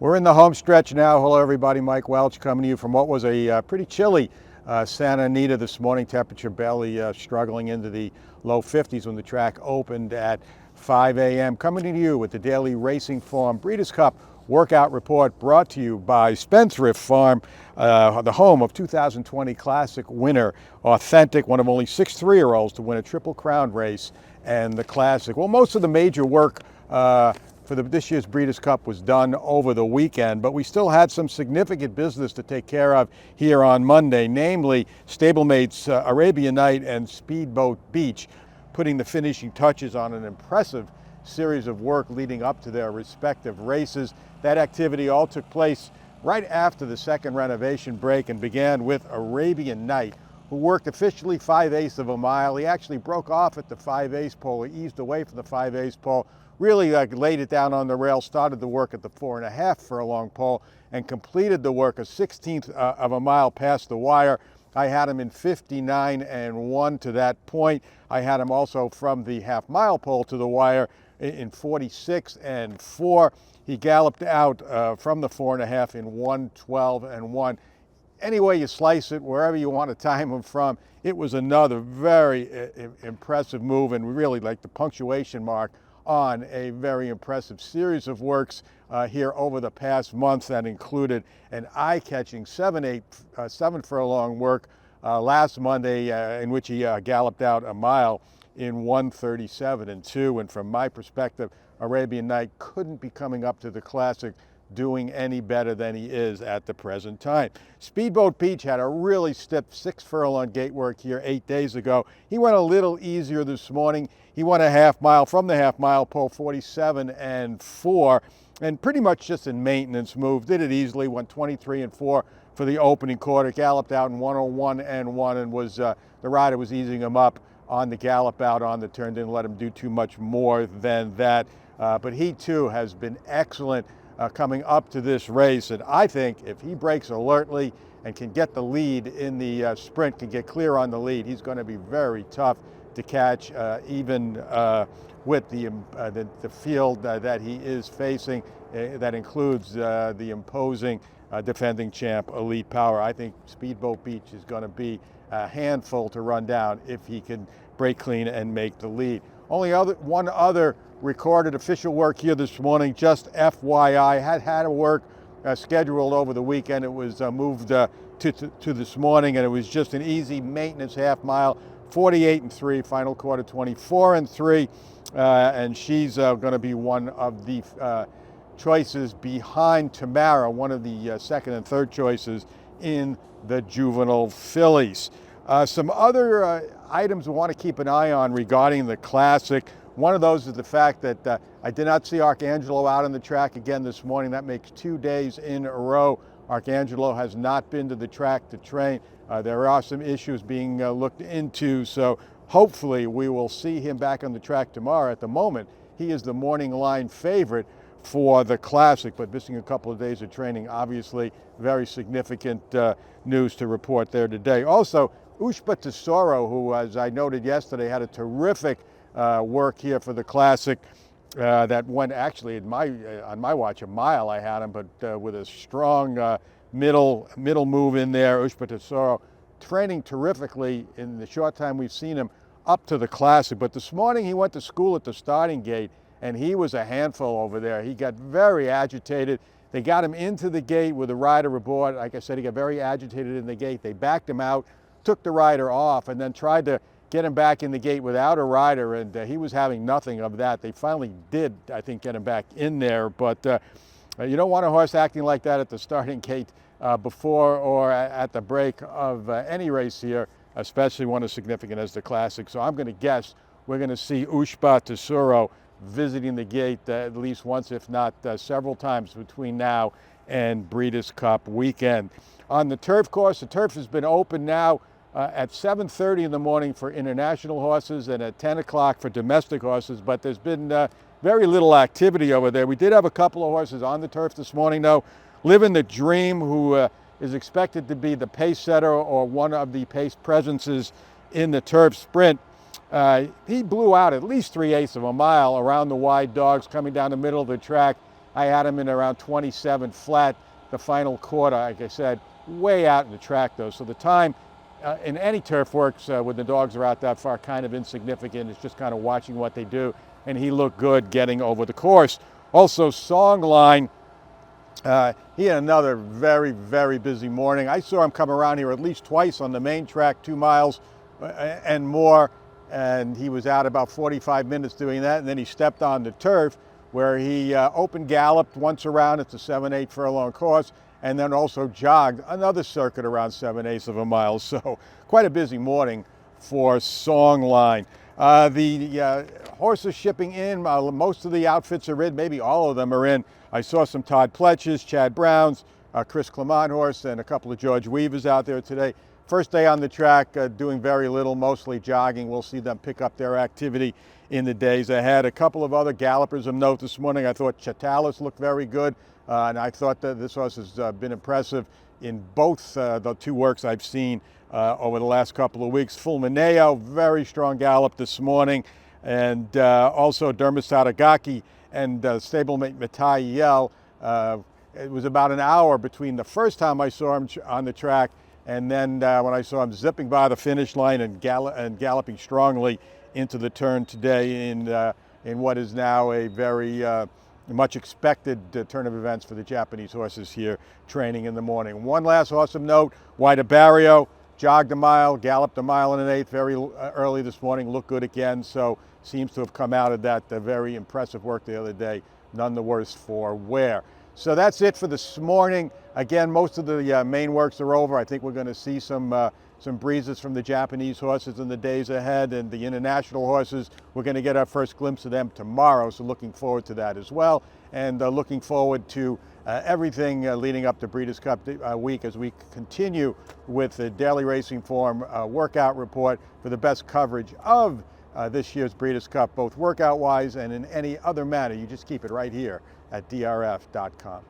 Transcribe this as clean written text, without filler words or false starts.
We're in the home stretch now. Hello everybody, Mike Welsch coming to you from what was a pretty chilly Santa Anita this morning. Temperature barely struggling into the low 50s when the track opened at 5 a.m. Coming to you with the daily Racing Farm Breeders' Cup workout report brought to you by Spendthrift Farm, the home of 2020 Classic winner, Authentic, one of only 6 3-year-olds to win a Triple Crown race and the Classic. Well, most of the major work for this year's Breeders' Cup was done over the weekend, but we still had some significant business to take care of here on Monday, namely stablemates Arabian Night and Speedboat Beach, putting the finishing touches on an impressive series of work leading up to their respective races. That activity all took place right after the second renovation break and began with Arabian Night, who worked officially 5/8 of a mile. He actually broke off at the 5/8 pole. He eased away from the 5/8 pole, really laid it down on the rail, started the work at the 4.5 furlong pole, and completed the work a 1/16 of a mile past the wire. I had him in 59-1 to that point. I had him also from the half-mile pole to the wire in 46-4. He galloped out from the 4.5 in 1:12-1. Any way you slice it, wherever you want to time him from, it was another very impressive move, and really like the punctuation mark on a very impressive series of works here over the past months that included an eye-catching 7 furlong work last Monday in which he galloped out a mile in 1:37-2. And from my perspective, Arabian Night couldn't be coming up to the Classic doing any better than he is at the present time. Speedboat Beach had a really stiff 6 furlong gate work here 8 days ago. He went a little easier this morning. He went a half mile from the half-mile pole, 47-4, and pretty much just in maintenance move. Did it easily, went 23-4 for the opening quarter, galloped out in 1:01-1, and was the rider was easing him up on the gallop out on the turn, didn't let him do too much more than that. But he too has been excellent coming up to this race, and I think if he breaks alertly and can get the lead in the sprint, can get clear on the lead, he's going to be very tough to catch, even with the field that he is facing. That includes the imposing defending champ Elite Power. I think Speedboat Beach is going to be a handful to run down if he can break clean and make the lead. One other recorded official work here this morning, just FYI, had a work scheduled over the weekend. It was moved to this morning, and it was just an easy maintenance half mile, 48-3, final quarter 24-3, and she's going to be one of the choices behind Tamara, one of the second and third choices in the juvenile fillies. Some other items we want to keep an eye on regarding the Classic. One of those is the fact that I did not see Arcangelo out on the track again this morning. That makes 2 days in a row Arcangelo has not been to the track to train. There are some issues being looked into, so hopefully we will see him back on the track tomorrow. At the moment, he is the morning line favorite for the Classic, but missing a couple of days of training, obviously very significant news to report there today. Also, Ushba Tesoro, who, as I noted yesterday, had a terrific work here for the Classic that went actually on my watch a mile. I had him, but with a strong middle move in there. Ushba Tesoro training terrifically in the short time we've seen him up to the Classic. But this morning he went to school at the starting gate, and he was a handful over there. He got very agitated. They got him into the gate with a rider aboard. Like I said, he got very agitated in the gate. They backed him out, took the rider off, and then tried to get him back in the gate without a rider, and he was having nothing of that. They finally did, I think, get him back in there, but you don't want a horse acting like that at the starting gate before or at the break of any race here, especially one as significant as the Classic. So I'm going to guess we're going to see Ushba Tesoro visiting the gate at least once, if not several times between now and Breeders' Cup weekend. On the turf course, the turf has been open now at 7:30 in the morning for international horses and at 10 o'clock for domestic horses, but there's been very little activity over there. We did have a couple of horses on the turf this morning, though. Living the Dream, who is expected to be the pace setter or one of the pace presences in the turf sprint, He blew out at least 3/8 of a mile around the wide dogs coming down the middle of the track. I had him in around 27 flat. The final quarter, like I said, way out in the track though. So the time in any turf works when the dogs are out that far kind of insignificant. It's just kind of watching what they do. And he looked good getting over the course. Also, Songline, he had another very, very busy morning. I saw him come around here at least twice on the main track, 2 miles and more. And he was out about 45 minutes doing that. And then he stepped on the turf where he open galloped once around. It's a 7-8 furlong course. And then also jogged another circuit around 7/8 of a mile. So quite a busy morning for Songline. The horses shipping in, most of the outfits are in, maybe all of them are in. I saw some Todd Pletches, Chad Browns, Chris Clement horse, and a couple of George Weavers out there today. First day on the track, doing very little, mostly jogging. We'll see them pick up their activity in the days ahead. A couple of other gallopers of note this morning. I thought Chatalis looked very good, and I thought that this horse has been impressive in both the 2 works I've seen over the last couple of weeks. Fulmineo, very strong gallop this morning, and also Dermot Sadagaki and stablemate Matai Yell. It was about an hour between the first time I saw him on the track and then when I saw him zipping by the finish line and galloping strongly into the turn today in what is now a very much expected turn of events for the Japanese horses here training in the morning. One last horse of note, White Barrio, jogged a mile, galloped a mile and an eighth very early this morning, looked good again, so seems to have come out of that very impressive work the other day, none the worse for wear. So that's it for this morning. Again, most of the main works are over. I think we're going to see some breezes from the Japanese horses in the days ahead, and the international horses, we're going to get our first glimpse of them tomorrow, so looking forward to that as well. And looking forward to everything leading up to Breeders' Cup week as we continue with the Daily Racing Form workout report for the best coverage of this year's Breeders' Cup, both workout-wise and in any other manner. You just keep it right here at DRF.com.